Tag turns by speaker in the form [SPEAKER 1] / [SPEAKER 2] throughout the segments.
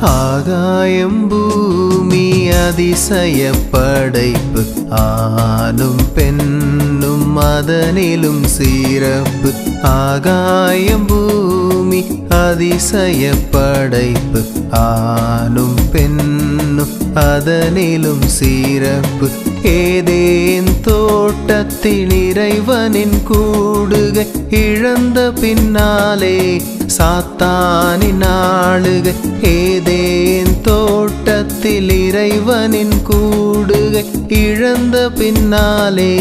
[SPEAKER 1] ஆகாயம் பூமி அதிசய படைப்பு, ஆணும் பெண்ணும் அதனிலும் சிறப்பு. ஆகாயம் பூமி அதிசய படைப்பு, ஆணும் பெண்ணும் அதனிலும் சிறப்பு. ஏதேன் தோட்டத்தில் இறைவனின் கூடுகை, இழந்த பின்னாலே சாத்தானின் ஆளுகை. ஏதேன் தோட்டத்தில் இறைவனின் கூடுகை, இழந்த பின்னாலே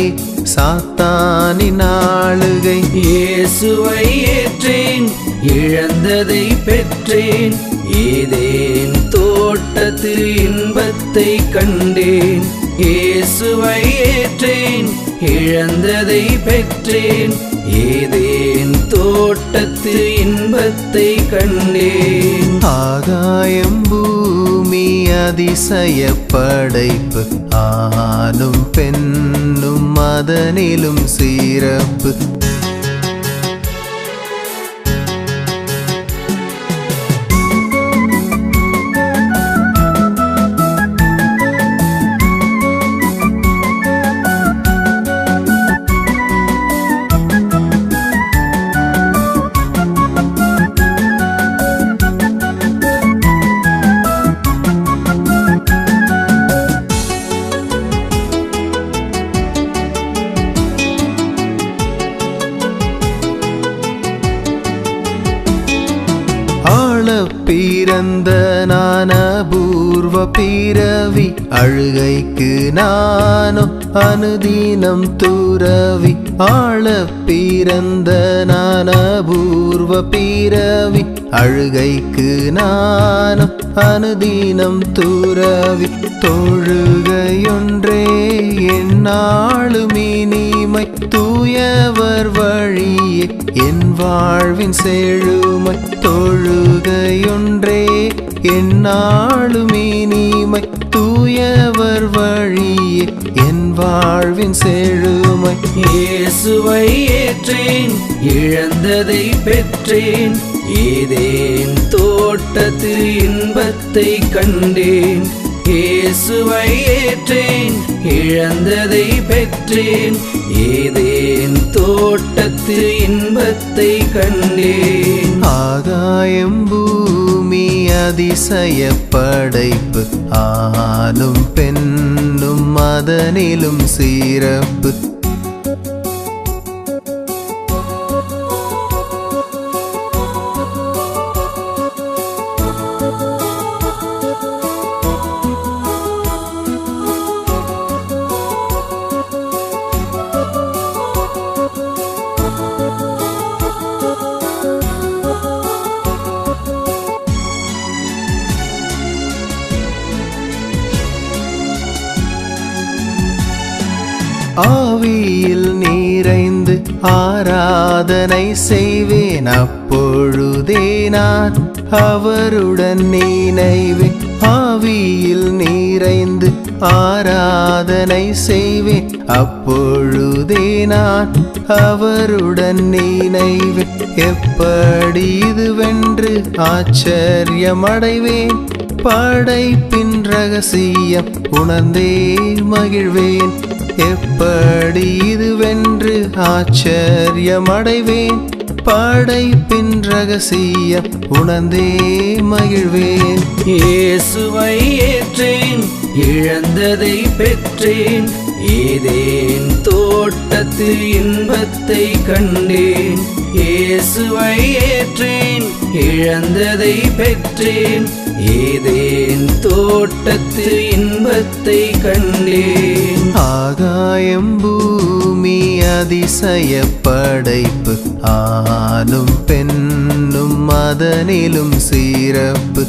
[SPEAKER 1] சாத்தானின் ஆளுகை.
[SPEAKER 2] இயேசுவை ஏற்றேன், இழந்ததை பெற்றேன். ஏதேன் தோட்டத்து இன்பத்தை கண்டேன். இயேசுவை ஏற்றேன், இழந்ததை பெற்றேன். ஏதேன் தோட்டத்து இன்பத்தை கண்டேன்.
[SPEAKER 1] ஆகாயம் பூமி அதிசய படைப்பு, ஆணும் பெண்ணும் அதனிலும் சிறப்பு. பிறந்த நான் அபூர்வ பிறவி, அழுகைக்கு நானோ அனுதினம் துறவி. ஆள பிறந்த நான் அபூர்வ பிறவி, அழுகைக்கு நானோ அனுதினம் துறவி. தொழுகையொன்றே என்னாலும் இனிமை, தூயவர் வழியே என் வாழ்வின் செழுமை. தொழுகையொன்றே என்னாலும் இனிமை, தூயவர் வழியே என் வாழ்வின் செழுமை.
[SPEAKER 2] இயேசுவை ஏற்றேன், இழந்ததை பெற்றேன். ஏதேன் தோட்டத்து இன்பத்தை கண்டேன். இயேசுவை ஏற்றேன், இழந்ததை பெற்றேன். ஏதேன் தோட்டத்து இன்பத்தை கண்டேன்.
[SPEAKER 1] ஆகாயம் பூமி அதிசய படைப்பு, ஆணும் பெண்ணும் அதனிலும் சிறப்பு. ஆவியில் நிறைந்து ஆராதனை செய்வேன், அப்பொழுதே நான் அவருடன் நினைவேன். ஆவியில் நிறைந்து ஆராதனை செய்வேன், அப்பொழுதே நான் அவருடன் நினைவேன். எப்படி இதுவென்று ஆச்சரியமடைவேன், படைப்பின் ரகசியம் உணர்ந்தே மகிழ்வேன். எப்படி இதுவென்று ஆச்சரியமடைவேன், படைப்பின் ரகசியம் உணர்ந்தே மகிழ்வேன்.
[SPEAKER 2] இயேசுவை ஏற்றேன், இழந்ததை பெற்றேன். ஏதேன் தோட்டத்து இன்பத்தை கண்டேன். இயேசுவை ஏற்றேன், இழந்ததை பெற்றேன். ஏதேன் தோட்டத்து இன்பத்தை கண்டேன்.
[SPEAKER 1] ஆகாயம் பூமி அதிசய படைப்பு, ஆணும் பெண்ணும் அதனிலும் சிறப்பு.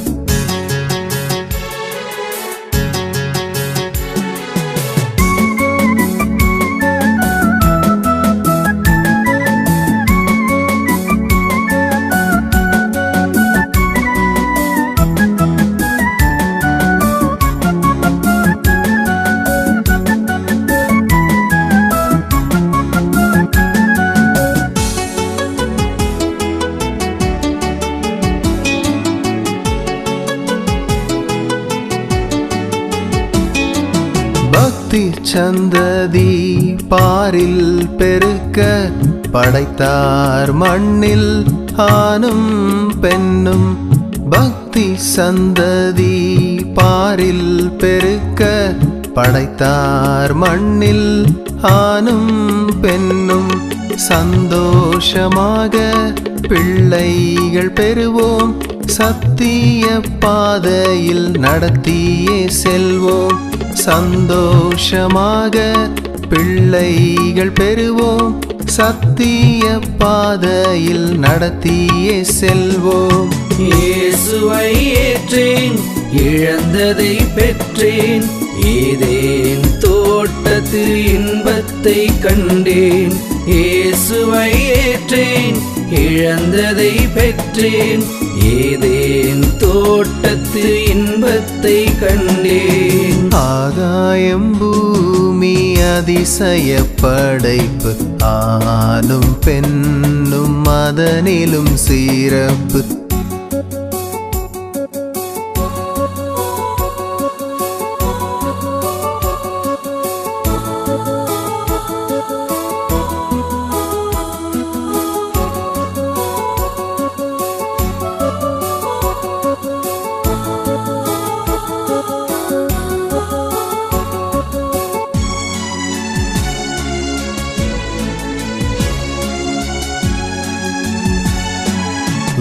[SPEAKER 1] பக்தி சந்ததி பாரில் பெருக்க படைத்தார் மண்ணில் ஆணும் பெண்ணும். பக்தி சந்ததி பாரில் பெருக்க படைத்தார் மண்ணில் ஆணும் பெண்ணும். சந்தோஷமாக பிள்ளைகள் பெறுவோம், சத்திய பாதையில் நடத்தியே செல்வோம். சந்தோஷமாக பிள்ளைகள் பெறுவோம், சத்திய பாதையில் நடத்தியே செல்வோம்.
[SPEAKER 2] இயேசுவை ஏற்றேன், இழந்ததை பெற்றேன், ஏதேன் தோட்டத்து இன்பத்தை கண்டேன். இயேசுவை ஏற்றேன், இழந்ததை பெற்றேன், ஏதேன் தோட்டத்து இன்பத்தை கண்டேன்.
[SPEAKER 1] ஆகாயம் பூமி அதிசய படைப்பு, ஆணும் பெண்ணும் அதனிலும் சிறப்பு.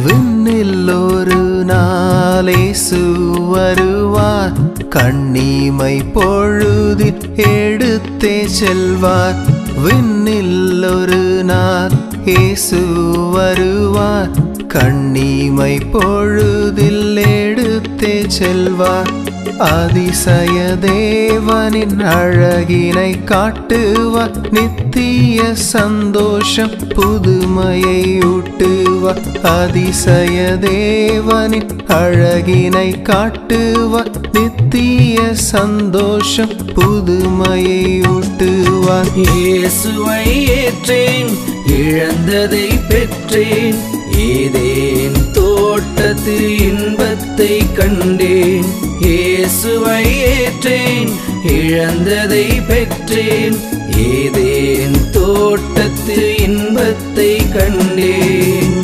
[SPEAKER 1] விண்ணில் ஒரு நாள் இயேசு வருவார், கண்ணிமை பொழுதில் எடுத்தே செல்வார். விண்ணில் ஒரு நாள் இயேசு வருவார், கண்ணிமை பொழுதில் எடுத்தே செல்வார். அதிசய தேவனின் அழகினை காட்டுவார், நித்திய சந்தோஷம் புதுமையை ஊட்டுவார். அதிசய தேவனின் அழகினை காட்டுவார், நித்திய சந்தோஷம் புதுமையை ஊட்டுவார்.
[SPEAKER 2] இயேசுவை ஏற்றேன், இழந்ததை பெற்றேன், ஏதேன் தோட்டத்து இன்பத்தை கண்டேன். இயேசுவை ஏற்றேன், இழந்ததை பெற்றேன், ஏதேன் தோட்டத்து இன்பத்தை கண்டேன்.